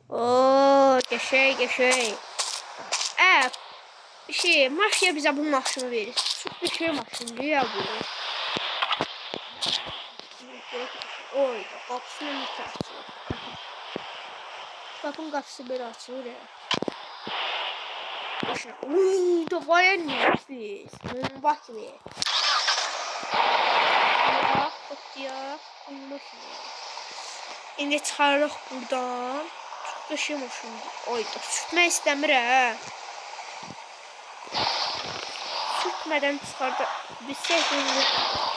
Oo, geçey. Mafya bize bu maşını verir. Çok bir şey maşını ya bu. Oy, kapısını mı açıyor? Kapının kapısı böyle açılır ya. Başına. Uy, da baya nefis. Bak be. Ya. İndi çıxarıq buradan. Tutlaşım şimdi. Oy, tutmaq istəmir hə. Tutmadan çıxardı. Bir seferde.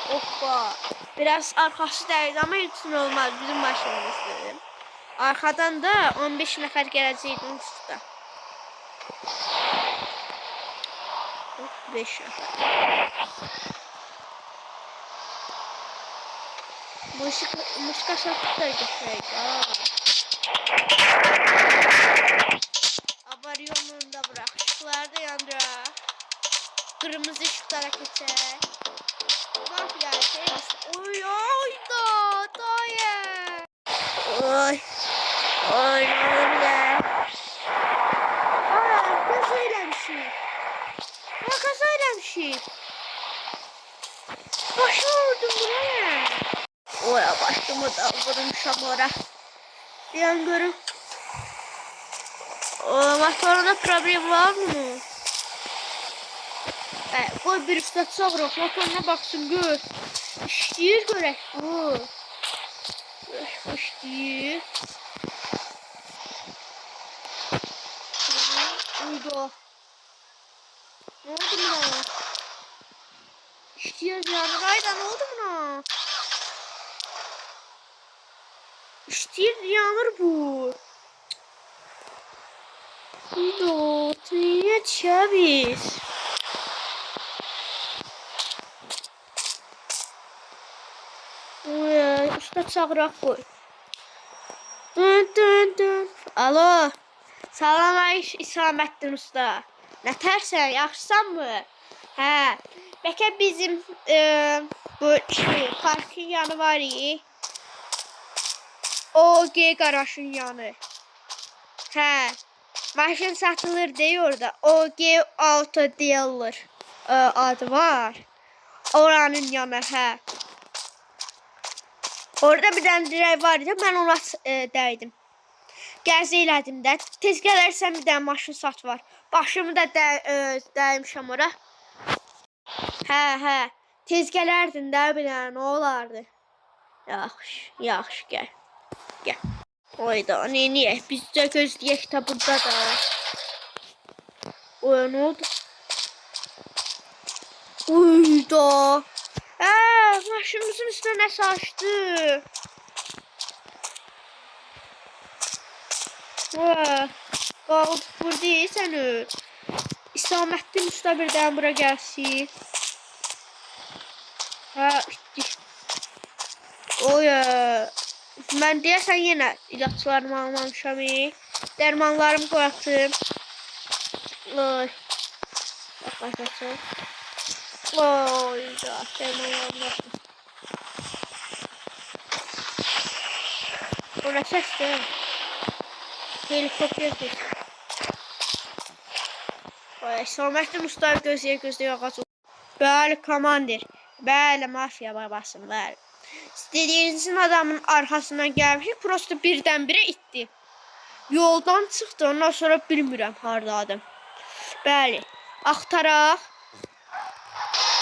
Hoppa. Biraz arkası dəydi ama üçün olmaz. Bizim maşınımızdır. Arkadan da 15 nəfər gələcəkdi üstə. 5 nəfər. Muşka şartlar geçeydi. Abariyonunu da bırak. Işıkları da yandıra. Kırmızı ışıklara geçer. Mafya şey. Oy da. Dayı. Oy ne olur ya. Kaza eləmişik. Kaza eləmişik. Başımı vurdum buraya. Oya başımı da vurmuşam ora. Bir an görün. Motorunda problem var mı? Koy bir üstə çağıraq. Motoruna baksın gör. İşləyir görək bu. İşləyir. Uydu. Ne oldu buna? İşləyir yani. Ayda ne oldu buna? İştir yanır bu. Do, niye çabiz? Usta çağıraq koy. Dün. Alo. Salam İsamettin usta. Ne tərsən, yaxşısan mı? Hə. Bəlkə bizim bu parkın yanı var ya. O garajın yanı. Hə. Maşın satılır deyə orada. OG auto dealer adı var. Oranın yanı hə. Orada bir dənə dirək var idi. Mən ona dəydim. Gəzi elədim də. Tez gələrsən bir dənə maşın sat var. Başımı da dəymişəm ora. Hə. Tez gələrdin də bir dənə nə olardı? Yaxşı gəl. Gel. Oyda niye? Biz de gözleyek de burada da. Oy ne oldu? Uyda. Maşınımızın üstüne ne saçtı? Qalıb burada sen öl. İsamettin usta birden bura gəlsin. Bitdik. Ben deyəsən yenə ilaçlarımı almamışam. Dərmanlarımı qoyatım. Oy. Baxacaq. Oy da dərmanlarımı atım. O nə səsdir? Helikopterdir. Samettin usta gözləyə ağac. Bəli komandir. Bəli mafya babasın bəli. İstediğinizin adamın arkasından gelmişik. Prosto birdən-birə itdi. Yoldan çıxdı. Ondan sonra bilmirəm hardadır. Bəli. Axtaraq.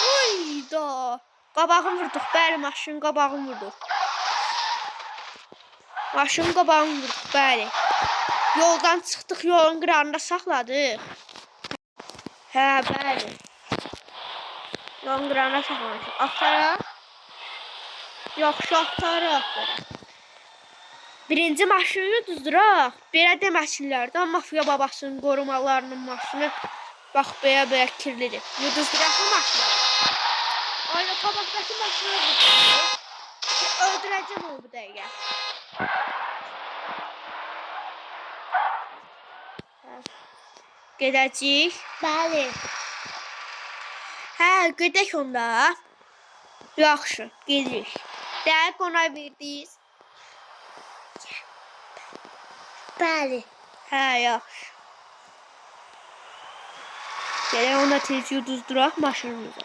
Uyda. Qabağını vurduq. Bəli, maşının qabağını vurduq. Maşının qabağını vurduq. Bəli. Yoldan çıxdıq. Yolun qırağında saxladıq. Hə, bəli. Yolun qırağında saxlamışıq. Axtaraq. Yaxşı axtaraq. Birinci maşını düzdürək. Belə deməsinlər də mafya babasının qorumalarının maşını bax belə kirlidir. Düzdürək bu maşını. Ayda qabaqdakı maşını öldürəcəm o bu dəqiqə. Gedəcəyik. Bəli. Hə, gedək onda. Yaxşı, gedirik. Dəqiq ona verdiniz. Bəli. Hə, yaxşı. Gələk ona tez yuduzduraq maşınımıza.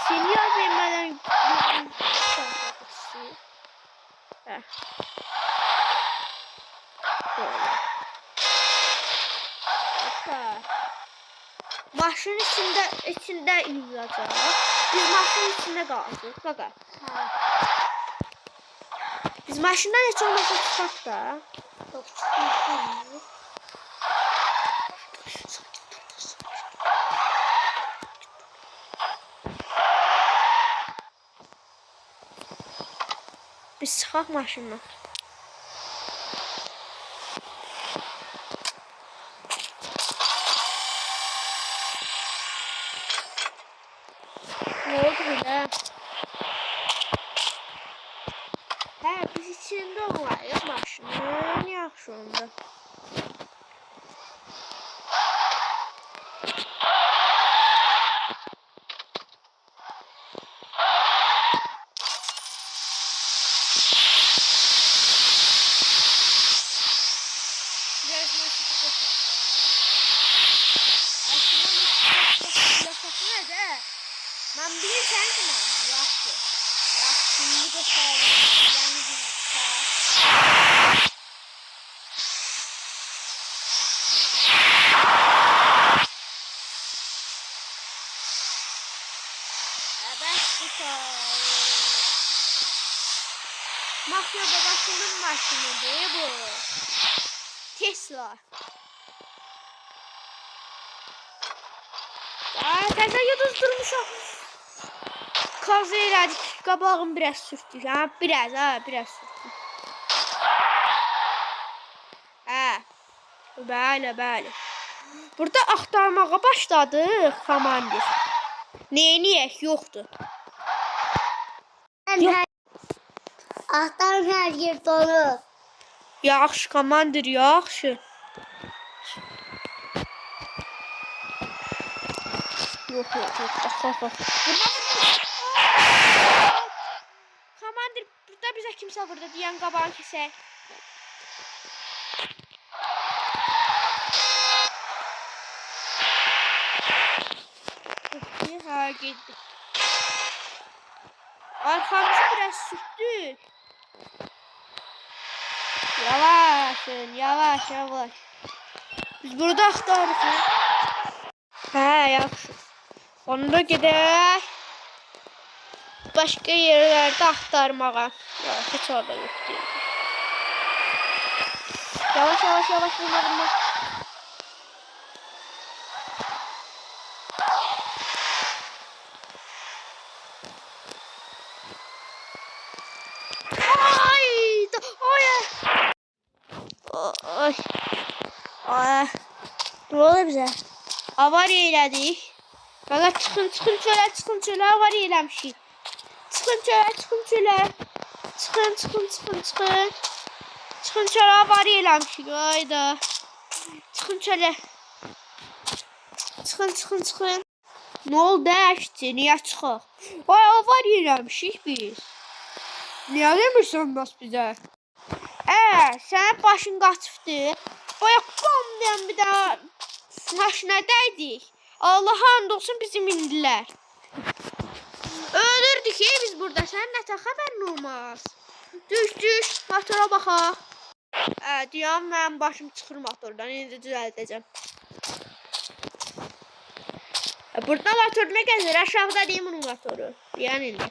Sinyal vermədən hə. Böyle. Hoppa. Maşının içində yüzəcək. Biz maşının içində qalacaq, qaqa. Hə. Biz maşından heç olmasa çıxaq da. Yox, çıxmayacaq. Biz çıxaq maşından. Ne oldu belə? Hə, biz içində olayıq maşının. Yaxşı onda. Ben bilirsen ki ben yaxşı. Yaxşı, şimdi göstərelim. Yani bir evet, bu Mafya babasının maşinidir bu. Tesla. Təzə yuduzdurmuşam. Kaza elədik. Qabağım biraz sürtdük. Ha, biraz sürtdük. Hə. Bəli. Burada axtarmağa başladıq, komandir. Neyiniyək? Yoxdur. Axtarım hər yer dolu. Yaxşı, komandir, yaxşı. Yok. Komandir, burada bize kimse vurdu diyen qabağın kesək. Ha, gitti. Arkamızı biraz sürttük. Yavaş. Biz burada axtarırıq. Hə, yaxşı. Onda gedək. Başqa yerlərdə axtarmağa. Heç orada yox deyil. Yavaş vurma. Ay. Ne oldu bize? Avariya elədik. Qaqa çıxın çölə, avariya eləmişik. Çıxın çölə. Çıxın çölə, avariya eləmişik. Ayda. Çıxın çölə. Çıxın. Ne oldu əşti? Niyə çıxıq? Ay, avariya eləmişik biz. Niyə demirsən bəs bizə? Sənin başın qaçıbdır. Bayaq bam deyən bir daha maşına dəydik. Allah and olsun bizim indilər. Ölürdük biz burada. Sənin nətə xəbərin olmaz. Düş, motora baxaq. Deyəm, mənim başım çıxır motordan. İndi düzəldəcəm. Burada motor nə gəzir? Aşağıda deyim onun motoru. Deyən indi.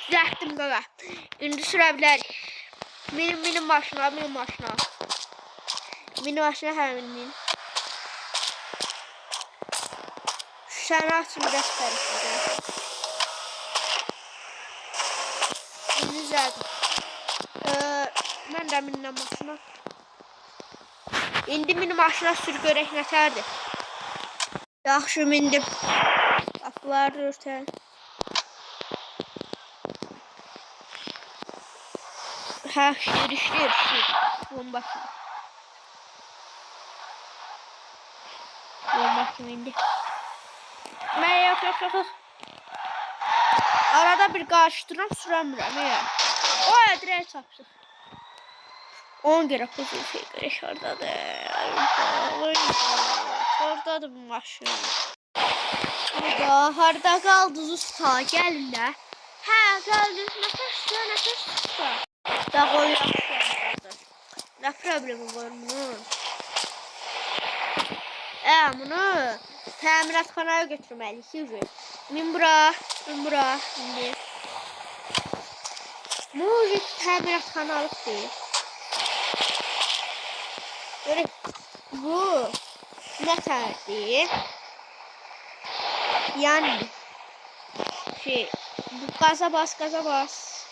Düzəltdim qaqa. İndi sürə bilərik. Minin maşına. Minin maşına həmin. Səni açın biraz tərəfdə. İndi düzəldim. Mən də minlə maşına. İndi minin maşına sür görək nətərdir. Yaxşı mindim. Qapıları örtək. Hə, işləyir. Bunun başına. Bakayım indi. Ben yok. Arada bir qarşıdıram, sürəmirəm ya. O direkt çapsın. 10 kere kuzul şey şuradadır. Oradadır bu maşın. Burada harda qaldınız usta, gəlin də. Hə, gəldiniz, nəfəs usta. Da qoyuyorsunuz. Ne problemi var bunun? Bunu təmiratxanaya götürməliyik, yürü. Min bura. İndi. Bu təmiratxanalık deyil. Böyle bu ne terdi? Yani bu gaza bas. Gaza bas.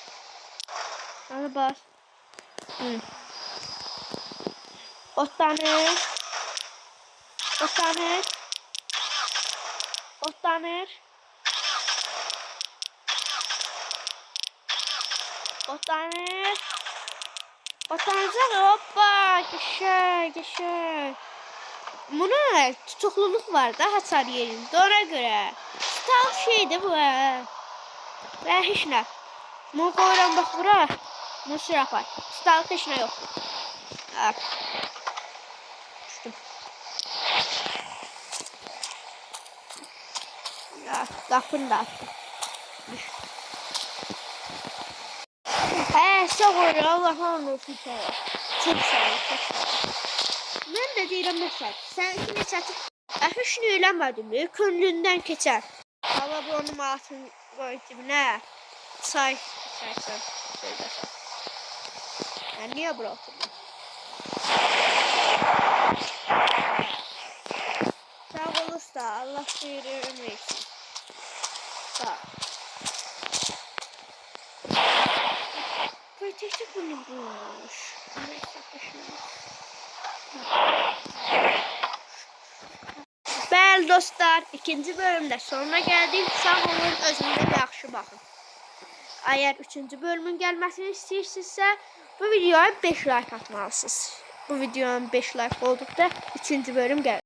Otlanır. Otlanacak, hoppa, geçer. Buna tutukluluk var da hasar yerinde, ona göre. Stal şeydi bu ha. Ve hiç ne. Bunu koyuram bak bura. Bunu sürapar. Stal hiç ne yok. Bak. Düştüm. Ya, kapını da açtım. Sağ ol, Allah'ın olsun sana. Çok sağ ol. Ben de deyirəm məsəl. Sən kimi çatıb heç nə eləmədin, könlündən keçər. Hava bu onun altın qoy cibinə. Çay içərsən. Yəni niyə bura oturdun? Sağ ol usta. Allah xeyir ömür etsin. Sağ ol. Təkcə bunu bulmuş. Bəli dostlar, ikinci bölümdə sonuna gəldik. Sağ olun, özünüzə yaxşı baxın. Eğer 3-cü bölümün gəlməsini istəyirsinizsə, bu videoya 5 like atmalısınız. Bu videonun 5 like olduqda 3-cü bölüm gəlir.